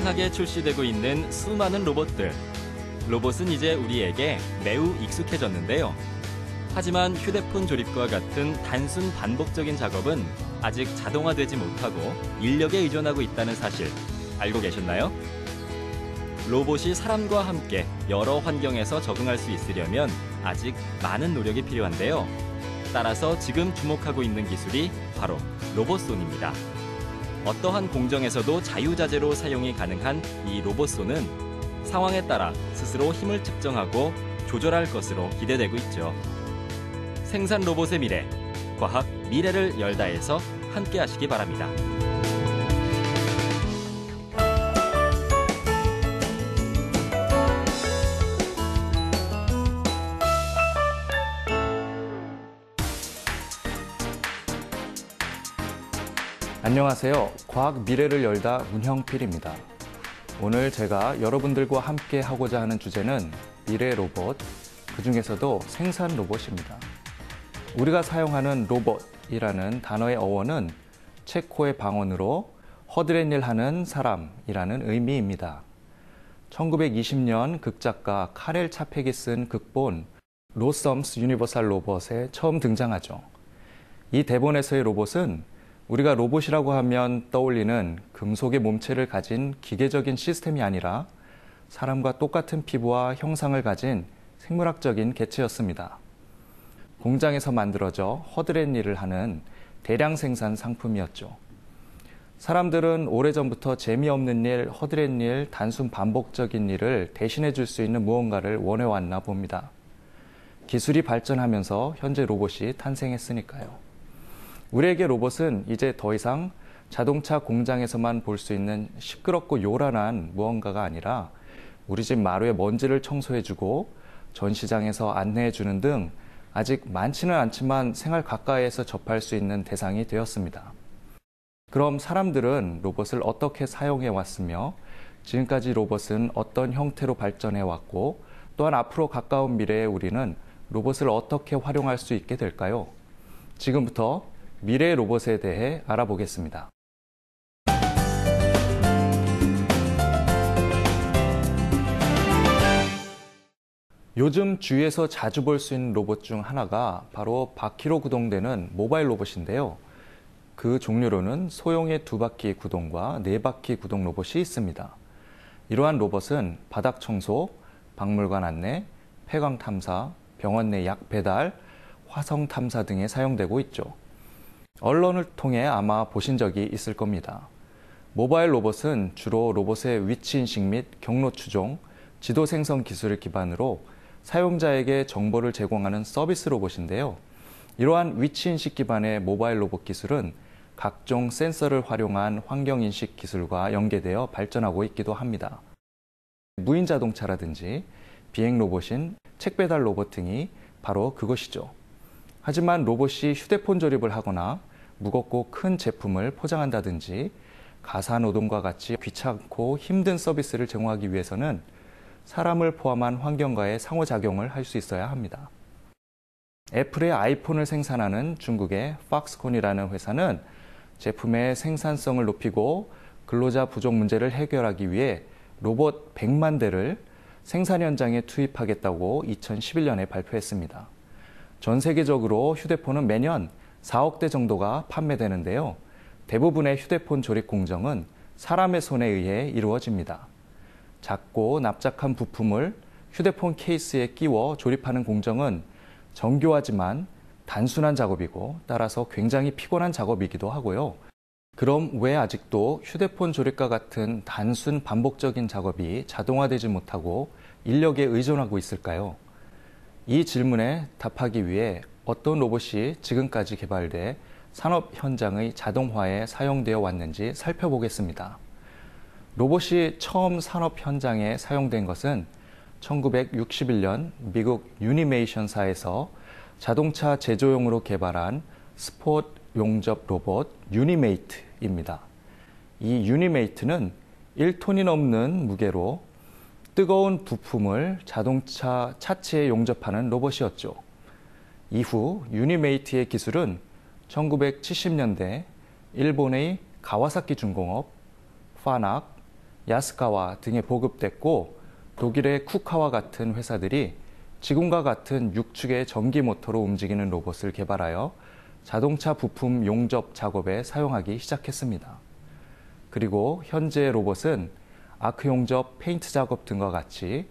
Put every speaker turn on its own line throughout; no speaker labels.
다양하게 출시되고 있는 수많은 로봇들. 로봇은 이제 우리에게 매우 익숙해졌는데요. 하지만 휴대폰 조립과 같은 단순 반복적인 작업은 아직 자동화되지 못하고 인력에 의존하고 있다는 사실 알고 계셨나요? 로봇이 사람과 함께 여러 환경에서 적응할 수 있으려면 아직 많은 노력이 필요한데요. 따라서 지금 주목하고 있는 기술이 바로 로봇손입니다. 어떠한 공정에서도 자유자재로 사용이 가능한 이 로봇손은 상황에 따라 스스로 힘을 측정하고 조절할 것으로 기대되고 있죠. 생산 로봇의 미래, 과학 미래를 열다에서 함께 하시기 바랍니다.
안녕하세요. 과학 미래를 열다 문형필입니다. 오늘 제가 여러분들과 함께 하고자 하는 주제는 미래 로봇, 그중에서도 생산 로봇입니다. 우리가 사용하는 로봇이라는 단어의 어원은 체코의 방언으로 허드렛 일 하는 사람이라는 의미입니다. 1920년 극작가 카렐 차펙이 쓴 극본 로썸스 유니버설 로봇에 처음 등장하죠. 이 대본에서의 로봇은 우리가 로봇이라고 하면 떠올리는 금속의 몸체를 가진 기계적인 시스템이 아니라 사람과 똑같은 피부와 형상을 가진 생물학적인 개체였습니다. 공장에서 만들어져 허드렛 일을 하는 대량 생산 상품이었죠. 사람들은 오래전부터 재미없는 일, 허드렛 일, 단순 반복적인 일을 대신해 줄 수 있는 무언가를 원해왔나 봅니다. 기술이 발전하면서 현재 로봇이 탄생했으니까요. 우리에게 로봇은 이제 더 이상 자동차 공장에서만 볼 수 있는 시끄럽고 요란한 무언가가 아니라 우리 집 마루에 먼지를 청소해주고 전시장에서 안내해주는 등 아직 많지는 않지만 생활 가까이에서 접할 수 있는 대상이 되었습니다. 그럼 사람들은 로봇을 어떻게 사용해 왔으며 지금까지 로봇은 어떤 형태로 발전해 왔고 또한 앞으로 가까운 미래에 우리는 로봇을 어떻게 활용할 수 있게 될까요? 지금부터 미래의 로봇에 대해 알아보겠습니다. 요즘 주위에서 자주 볼 수 있는 로봇 중 하나가 바로 바퀴로 구동되는 모바일 로봇인데요. 그 종류로는 소형의 2바퀴 구동과 4바퀴 구동 로봇이 있습니다. 이러한 로봇은 바닥 청소, 박물관 안내, 폐광 탐사, 병원 내 약 배달, 화성 탐사 등에 사용되고 있죠. 언론을 통해 아마 보신 적이 있을 겁니다. 모바일 로봇은 주로 로봇의 위치 인식 및 경로 추종, 지도 생성 기술을 기반으로 사용자에게 정보를 제공하는 서비스 로봇인데요. 이러한 위치 인식 기반의 모바일 로봇 기술은 각종 센서를 활용한 환경 인식 기술과 연계되어 발전하고 있기도 합니다. 무인 자동차라든지 비행 로봇인 책 배달 로봇 등이 바로 그것이죠. 하지만 로봇이 휴대폰 조립을 하거나 무겁고 큰 제품을 포장한다든지 가사노동과 같이 귀찮고 힘든 서비스를 제공하기 위해서는 사람을 포함한 환경과의 상호작용을 할 수 있어야 합니다. 애플의 아이폰을 생산하는 중국의 팍스콘이라는 회사는 제품의 생산성을 높이고 근로자 부족 문제를 해결하기 위해 로봇 100만 대를 생산 현장에 투입하겠다고 2011년에 발표했습니다. 전 세계적으로 휴대폰은 매년 4억 대 정도가 판매되는데요. 대부분의 휴대폰 조립 공정은 사람의 손에 의해 이루어집니다. 작고 납작한 부품을 휴대폰 케이스에 끼워 조립하는 공정은 정교하지만 단순한 작업이고 따라서 굉장히 피곤한 작업이기도 하고요. 그럼 왜 아직도 휴대폰 조립과 같은 단순 반복적인 작업이 자동화되지 못하고 인력에 의존하고 있을까요? 이 질문에 답하기 위해 어떤 로봇이 지금까지 개발돼 산업 현장의 자동화에 사용되어 왔는지 살펴보겠습니다. 로봇이 처음 산업 현장에 사용된 것은 1961년 미국 유니메이션사에서 자동차 제조용으로 개발한 스포츠 용접 로봇 유니메이트입니다. 이 유니메이트는 1톤이 넘는 무게로 뜨거운 부품을 자동차 차체에 용접하는 로봇이었죠. 이후 유니메이트의 기술은 1970년대 일본의 가와사키 중공업, 파낙, 야스카와 등에 보급됐고 독일의 쿠카와 같은 회사들이 지금과 같은 6축의 전기 모터로 움직이는 로봇을 개발하여 자동차 부품 용접 작업에 사용하기 시작했습니다. 그리고 현재의 로봇은 아크 용접, 페인트 작업 등과 같이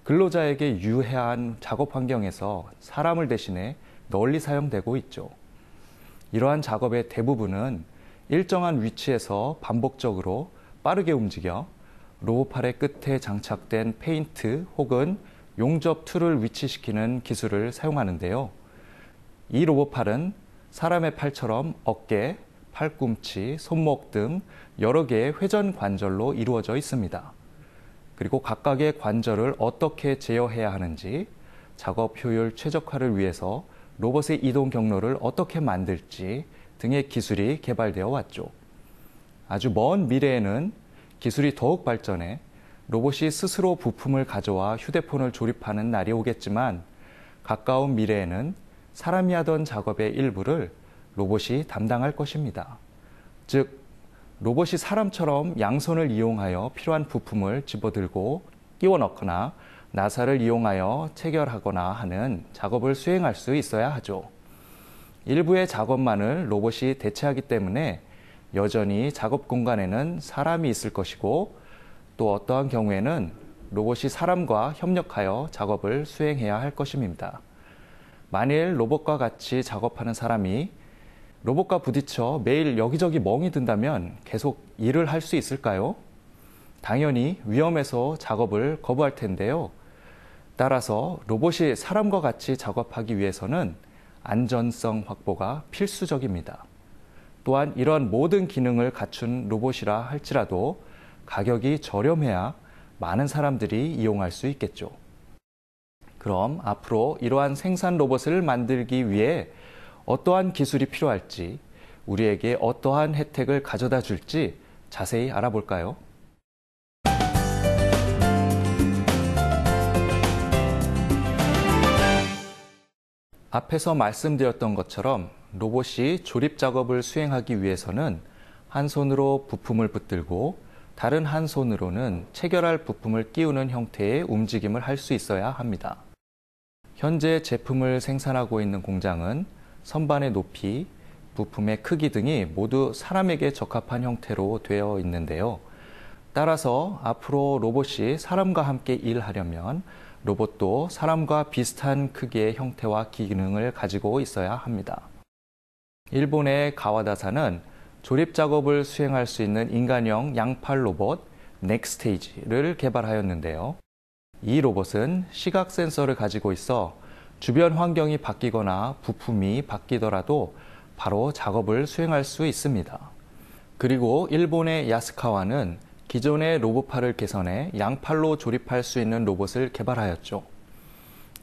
근로자에게 유해한 작업 환경에서 사람을 대신해 널리 사용되고 있죠. 이러한 작업의 대부분은 일정한 위치에서 반복적으로 빠르게 움직여 로봇팔의 끝에 장착된 페인트 혹은 용접 툴을 위치시키는 기술을 사용하는데요. 이 로봇팔은 사람의 팔처럼 어깨, 팔꿈치, 손목 등 여러 개의 회전 관절로 이루어져 있습니다. 그리고 각각의 관절을 어떻게 제어해야 하는지, 작업 효율 최적화를 위해서 로봇의 이동 경로를 어떻게 만들지 등의 기술이 개발되어 왔죠. 아주 먼 미래에는 기술이 더욱 발전해 로봇이 스스로 부품을 가져와 휴대폰을 조립하는 날이 오겠지만 가까운 미래에는 사람이 하던 작업의 일부를 로봇이 담당할 것입니다. 즉, 로봇이 사람처럼 양손을 이용하여 필요한 부품을 집어들고 끼워 넣거나 나사를 이용하여 체결하거나 하는 작업을 수행할 수 있어야 하죠. 일부의 작업만을 로봇이 대체하기 때문에 여전히 작업 공간에는 사람이 있을 것이고 또 어떠한 경우에는 로봇이 사람과 협력하여 작업을 수행해야 할 것입니다. 만일 로봇과 같이 작업하는 사람이 로봇과 부딪혀 매일 여기저기 멍이 든다면 계속 일을 할 수 있을까요? 당연히 위험해서 작업을 거부할 텐데요. 따라서 로봇이 사람과 같이 작업하기 위해서는 안전성 확보가 필수적입니다. 또한 이런 모든 기능을 갖춘 로봇이라 할지라도 가격이 저렴해야 많은 사람들이 이용할 수 있겠죠. 그럼 앞으로 이러한 생산 로봇을 만들기 위해 어떠한 기술이 필요할지, 우리에게 어떠한 혜택을 가져다 줄지 자세히 알아볼까요? 앞에서 말씀드렸던 것처럼 로봇이 조립 작업을 수행하기 위해서는 한 손으로 부품을 붙들고 다른 한 손으로는 체결할 부품을 끼우는 형태의 움직임을 할 수 있어야 합니다. 현재 제품을 생산하고 있는 공장은 선반의 높이, 부품의 크기 등이 모두 사람에게 적합한 형태로 되어 있는데요. 따라서 앞으로 로봇이 사람과 함께 일하려면 로봇도 사람과 비슷한 크기의 형태와 기능을 가지고 있어야 합니다. 일본의 가와다사는 조립 작업을 수행할 수 있는 인간형 양팔 로봇 넥스테이지를 개발하였는데요. 이 로봇은 시각 센서를 가지고 있어 주변 환경이 바뀌거나 부품이 바뀌더라도 바로 작업을 수행할 수 있습니다. 그리고 일본의 야스카와는 기존의 로봇팔을 개선해 양팔로 조립할 수 있는 로봇을 개발하였죠.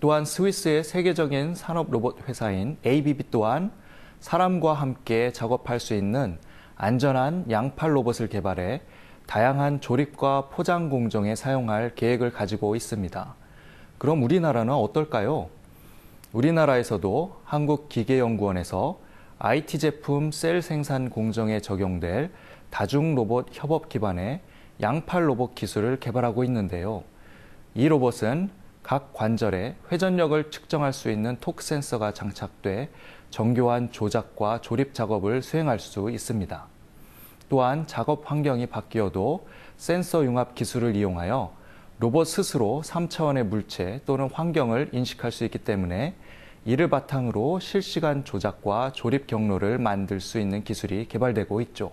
또한 스위스의 세계적인 산업 로봇 회사인 ABB 또한 사람과 함께 작업할 수 있는 안전한 양팔 로봇을 개발해 다양한 조립과 포장 공정에 사용할 계획을 가지고 있습니다. 그럼 우리나라는 어떨까요? 우리나라에서도 한국기계연구원에서 IT 제품 셀 생산 공정에 적용될 다중 로봇 협업 기반의 양팔 로봇 기술을 개발하고 있는데요. 이 로봇은 각 관절에 회전력을 측정할 수 있는 토크 센서가 장착돼 정교한 조작과 조립 작업을 수행할 수 있습니다. 또한 작업 환경이 바뀌어도 센서 융합 기술을 이용하여 로봇 스스로 3차원의 물체 또는 환경을 인식할 수 있기 때문에 이를 바탕으로 실시간 조작과 조립 경로를 만들 수 있는 기술이 개발되고 있죠.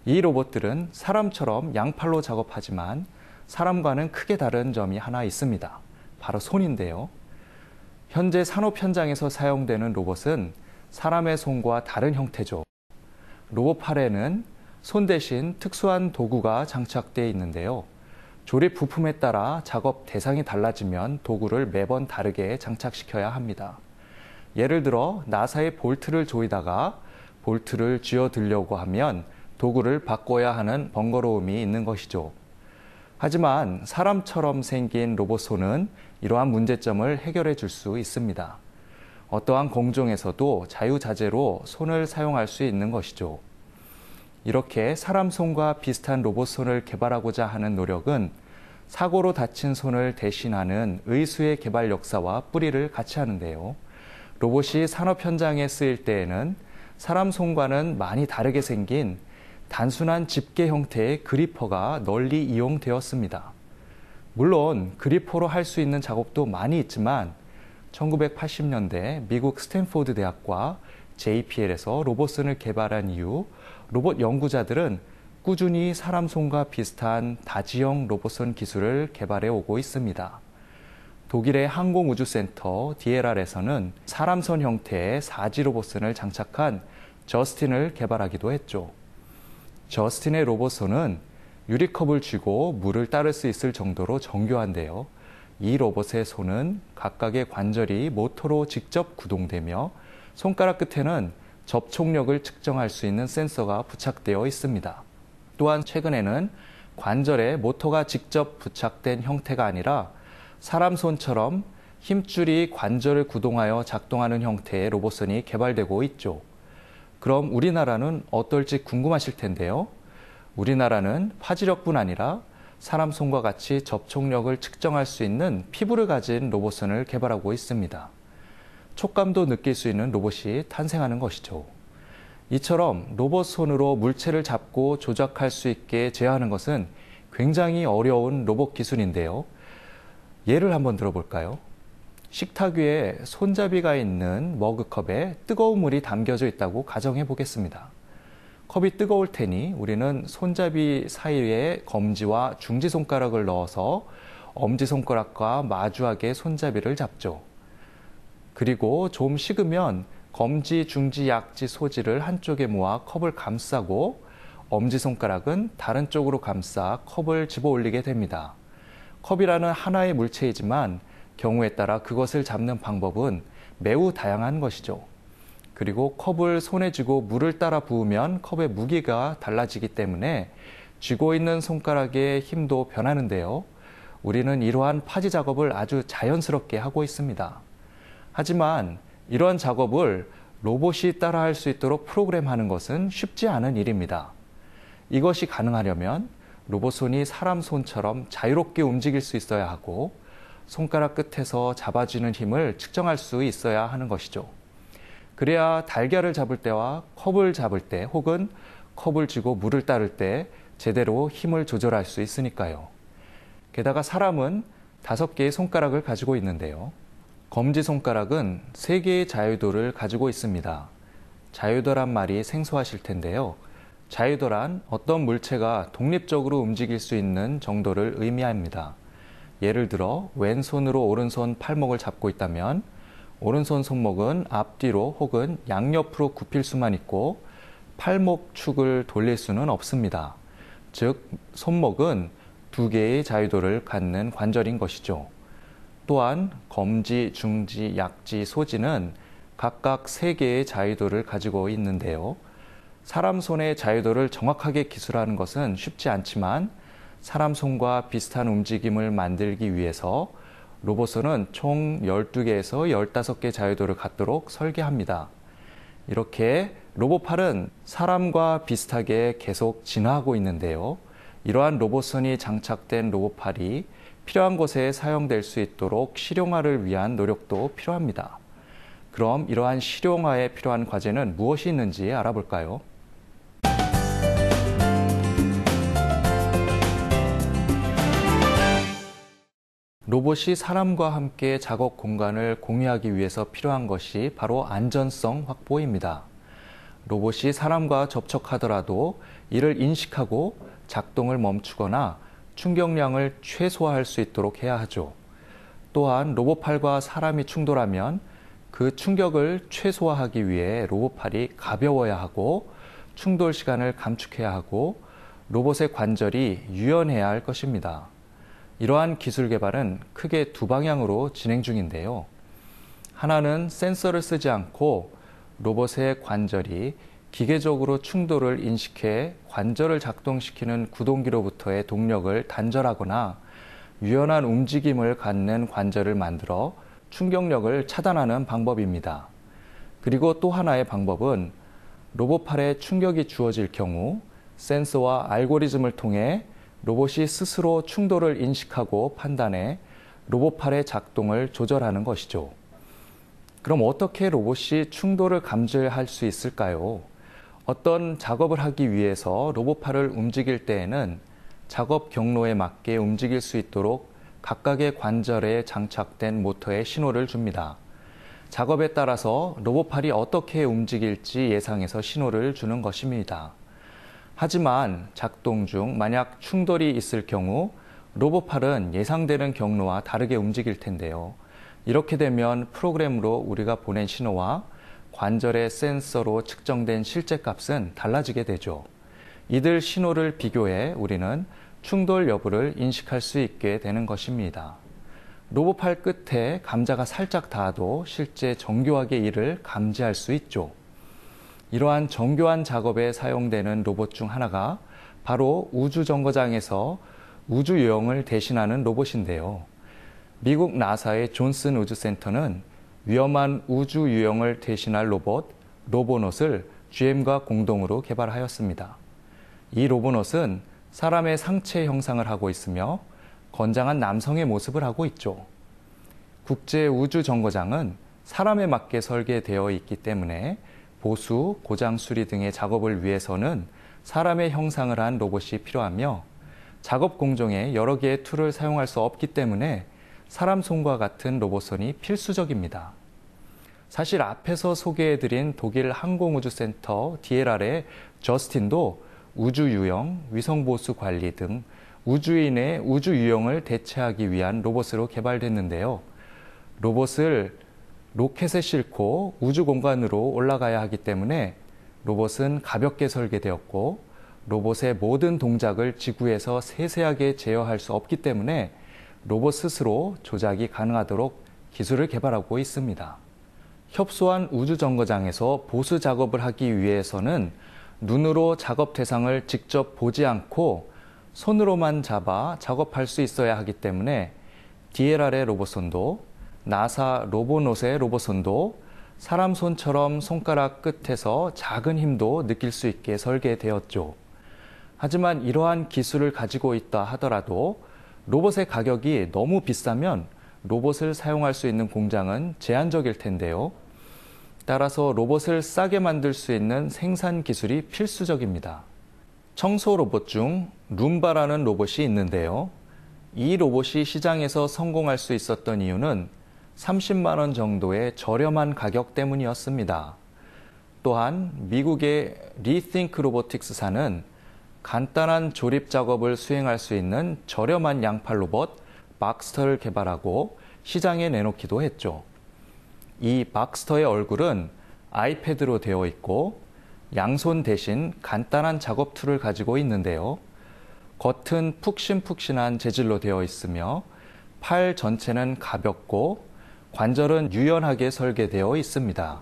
이 로봇들은 사람처럼 양팔로 작업하지만 사람과는 크게 다른 점이 하나 있습니다. 바로 손인데요. 현재 산업 현장에서 사용되는 로봇은 사람의 손과 다른 형태죠. 로봇팔에는 손 대신 특수한 도구가 장착되어 있는데요. 조립 부품에 따라 작업 대상이 달라지면 도구를 매번 다르게 장착시켜야 합니다. 예를 들어 나사에 볼트를 조이다가 볼트를 쥐어들려고 하면 도구를 바꿔야 하는 번거로움이 있는 것이죠. 하지만 사람처럼 생긴 로봇 손은 이러한 문제점을 해결해 줄 수 있습니다. 어떠한 공정에서도 자유자재로 손을 사용할 수 있는 것이죠. 이렇게 사람 손과 비슷한 로봇 손을 개발하고자 하는 노력은 사고로 다친 손을 대신하는 의수의 개발 역사와 뿌리를 같이 하는데요. 로봇이 산업 현장에 쓰일 때에는 사람 손과는 많이 다르게 생긴 단순한 집게 형태의 그리퍼가 널리 이용되었습니다. 물론 그리퍼로 할 수 있는 작업도 많이 있지만 1980년대 미국 스탠포드 대학과 JPL에서 로봇선을 개발한 이후 로봇 연구자들은 꾸준히 사람 손과 비슷한 다지형 로봇선 기술을 개발해 오고 있습니다. 독일의 항공우주센터 DLR에서는 사람 손 형태의 사지 로봇선을 장착한 저스틴을 개발하기도 했죠. 저스틴의 로봇선은 유리컵을 쥐고 물을 따를 수 있을 정도로 정교한데요. 이 로봇의 손은 각각의 관절이 모터로 직접 구동되며 손가락 끝에는 접촉력을 측정할 수 있는 센서가 부착되어 있습니다. 또한 최근에는 관절에 모터가 직접 부착된 형태가 아니라 사람 손처럼 힘줄이 관절을 구동하여 작동하는 형태의 로봇선이 개발되고 있죠. 그럼 우리나라는 어떨지 궁금하실 텐데요. 우리나라는 파지력뿐 아니라 사람 손과 같이 접촉력을 측정할 수 있는 피부를 가진 로봇선을 개발하고 있습니다. 촉감도 느낄 수 있는 로봇이 탄생하는 것이죠. 이처럼 로봇 손으로 물체를 잡고 조작할 수 있게 제어하는 것은 굉장히 어려운 로봇 기술인데요. 예를 한번 들어볼까요? 식탁 위에 손잡이가 있는 머그컵에 뜨거운 물이 담겨져 있다고 가정해 보겠습니다. 컵이 뜨거울 테니 우리는 손잡이 사이에 검지와 중지손가락을 넣어서 엄지손가락과 마주하게 손잡이를 잡죠. 그리고 좀 식으면 검지, 중지, 약지, 소지를 한쪽에 모아 컵을 감싸고 엄지손가락은 다른 쪽으로 감싸 컵을 집어 올리게 됩니다. 컵이라는 하나의 물체이지만 경우에 따라 그것을 잡는 방법은 매우 다양한 것이죠. 그리고 컵을 손에 쥐고 물을 따라 부으면 컵의 무게가 달라지기 때문에 쥐고 있는 손가락의 힘도 변하는데요. 우리는 이러한 파지 작업을 아주 자연스럽게 하고 있습니다. 하지만 이러한 작업을 로봇이 따라할 수 있도록 프로그램하는 것은 쉽지 않은 일입니다. 이것이 가능하려면 로봇손이 사람 손처럼 자유롭게 움직일 수 있어야 하고 손가락 끝에서 잡아주는 힘을 측정할 수 있어야 하는 것이죠. 그래야 달걀을 잡을 때와 컵을 잡을 때 혹은 컵을 쥐고 물을 따를 때 제대로 힘을 조절할 수 있으니까요. 게다가 사람은 5개의 손가락을 가지고 있는데요. 검지손가락은 3개의 자유도를 가지고 있습니다. 자유도란 말이 생소하실 텐데요. 자유도란 어떤 물체가 독립적으로 움직일 수 있는 정도를 의미합니다. 예를 들어 왼손으로 오른손 팔목을 잡고 있다면 오른손 손목은 앞뒤로 혹은 양옆으로 굽힐 수만 있고 팔목 축을 돌릴 수는 없습니다. 즉 손목은 2개의 자유도를 갖는 관절인 것이죠. 또한 검지, 중지, 약지, 소지는 각각 3개의 자유도를 가지고 있는데요. 사람 손의 자유도를 정확하게 기술하는 것은 쉽지 않지만 사람 손과 비슷한 움직임을 만들기 위해서 로봇손은 총 12개에서 15개 자유도를 갖도록 설계합니다. 이렇게 로봇팔은 사람과 비슷하게 계속 진화하고 있는데요. 이러한 로봇손이 장착된 로봇팔이 필요한 곳에 사용될 수 있도록 실용화를 위한 노력도 필요합니다. 그럼 이러한 실용화에 필요한 과제는 무엇이 있는지 알아볼까요? 로봇이 사람과 함께 작업 공간을 공유하기 위해서 필요한 것이 바로 안전성 확보입니다. 로봇이 사람과 접촉하더라도 이를 인식하고 작동을 멈추거나 충격량을 최소화할 수 있도록 해야 하죠. 또한 로봇팔과 사람이 충돌하면 그 충격을 최소화하기 위해 로봇팔이 가벼워야 하고 충돌 시간을 감축해야 하고 로봇의 관절이 유연해야 할 것입니다. 이러한 기술 개발은 크게 2방향으로 진행 중인데요. 하나는 센서를 쓰지 않고 로봇의 관절이 기계적으로 충돌을 인식해 관절을 작동시키는 구동기로부터의 동력을 단절하거나 유연한 움직임을 갖는 관절을 만들어 충격력을 차단하는 방법입니다. 그리고 또 하나의 방법은 로봇팔에 충격이 주어질 경우 센서와 알고리즘을 통해 로봇이 스스로 충돌을 인식하고 판단해 로봇팔의 작동을 조절하는 것이죠. 그럼 어떻게 로봇이 충돌을 감지할 수 있을까요? 어떤 작업을 하기 위해서 로봇팔을 움직일 때에는 작업 경로에 맞게 움직일 수 있도록 각각의 관절에 장착된 모터에 신호를 줍니다. 작업에 따라서 로봇팔이 어떻게 움직일지 예상해서 신호를 주는 것입니다. 하지만 작동 중 만약 충돌이 있을 경우 로봇팔은 예상되는 경로와 다르게 움직일 텐데요. 이렇게 되면 프로그램으로 우리가 보낸 신호와 관절의 센서로 측정된 실제 값은 달라지게 되죠. 이들 신호를 비교해 우리는 충돌 여부를 인식할 수 있게 되는 것입니다. 로봇팔 끝에 감자가 살짝 닿아도 실제 정교하게 이를 감지할 수 있죠. 이러한 정교한 작업에 사용되는 로봇 중 하나가 바로 우주정거장에서 우주 유영을 대신하는 로봇인데요. 미국 나사의 존슨 우주센터는 위험한 우주 유영을 대신할 로봇 로보넛을 GM과 공동으로 개발하였습니다. 이 로보넛은 사람의 상체 형상을 하고 있으며 건장한 남성의 모습을 하고 있죠. 국제우주정거장은 사람에 맞게 설계되어 있기 때문에 보수, 고장 수리 등의 작업을 위해서는 사람의 형상을 한 로봇이 필요하며 작업 공정에 여러 개의 툴을 사용할 수 없기 때문에 사람 손과 같은 로봇손이 필수적입니다. 사실 앞에서 소개해드린 독일 항공우주센터 DLR의 저스틴도 우주유영, 위성보수 관리 등 우주인의 우주유영을 대체하기 위한 로봇으로 개발됐는데요. 로봇을 로켓에 싣고 우주공간으로 올라가야 하기 때문에 로봇은 가볍게 설계되었고 로봇의 모든 동작을 지구에서 세세하게 제어할 수 없기 때문에 로봇 스스로 조작이 가능하도록 기술을 개발하고 있습니다. 협소한 우주정거장에서 보수 작업을 하기 위해서는 눈으로 작업 대상을 직접 보지 않고 손으로만 잡아 작업할 수 있어야 하기 때문에 DLR의 로봇손도 나사 로보넛의 로봇손도 사람 손처럼 손가락 끝에서 작은 힘도 느낄 수 있게 설계되었죠. 하지만 이러한 기술을 가지고 있다 하더라도 로봇의 가격이 너무 비싸면 로봇을 사용할 수 있는 공장은 제한적일 텐데요. 따라서 로봇을 싸게 만들 수 있는 생산 기술이 필수적입니다. 청소 로봇 중 룸바라는 로봇이 있는데요. 이 로봇이 시장에서 성공할 수 있었던 이유는 30만 원 정도의 저렴한 가격 때문이었습니다. 또한 미국의 리띵크 로보틱스사는 간단한 조립 작업을 수행할 수 있는 저렴한 양팔 로봇 박스터를 개발하고 시장에 내놓기도 했죠. 이 박스터의 얼굴은 아이패드로 되어 있고 양손 대신 간단한 작업 툴을 가지고 있는데요. 겉은 푹신푹신한 재질로 되어 있으며 팔 전체는 가볍고 관절은 유연하게 설계되어 있습니다.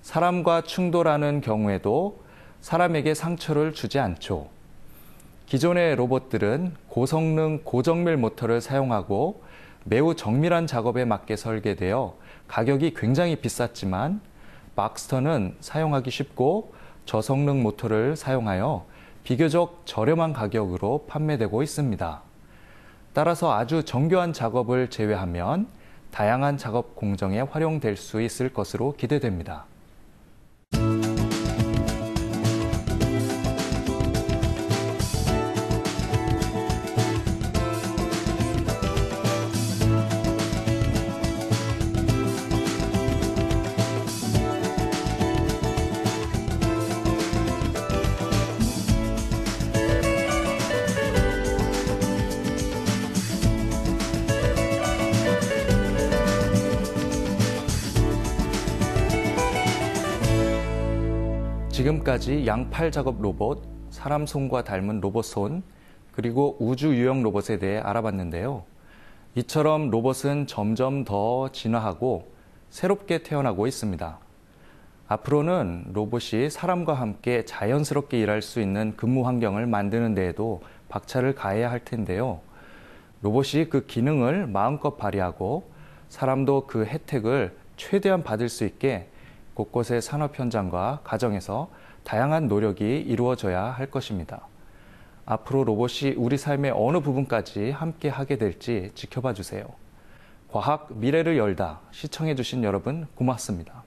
사람과 충돌하는 경우에도 사람에게 상처를 주지 않죠. 기존의 로봇들은 고성능 고정밀 모터를 사용하고 매우 정밀한 작업에 맞게 설계되어 가격이 굉장히 비쌌지만 박스터는 사용하기 쉽고 저성능 모터를 사용하여 비교적 저렴한 가격으로 판매되고 있습니다. 따라서 아주 정교한 작업을 제외하면 다양한 작업 공정에 활용될 수 있을 것으로 기대됩니다. 지금까지 양팔 작업 로봇, 사람 손과 닮은 로봇 손, 그리고 우주 유형 로봇에 대해 알아봤는데요. 이처럼 로봇은 점점 더 진화하고 새롭게 태어나고 있습니다. 앞으로는 로봇이 사람과 함께 자연스럽게 일할 수 있는 근무 환경을 만드는 데에도 박차를 가해야 할 텐데요. 로봇이 그 기능을 마음껏 발휘하고 사람도 그 혜택을 최대한 받을 수 있게 곳곳의 산업 현장과 가정에서 다양한 노력이 이루어져야 할 것입니다. 앞으로 로봇이 우리 삶의 어느 부분까지 함께 하게 될지 지켜봐 주세요. 과학 미래를 열다 시청해 주신 여러분 고맙습니다.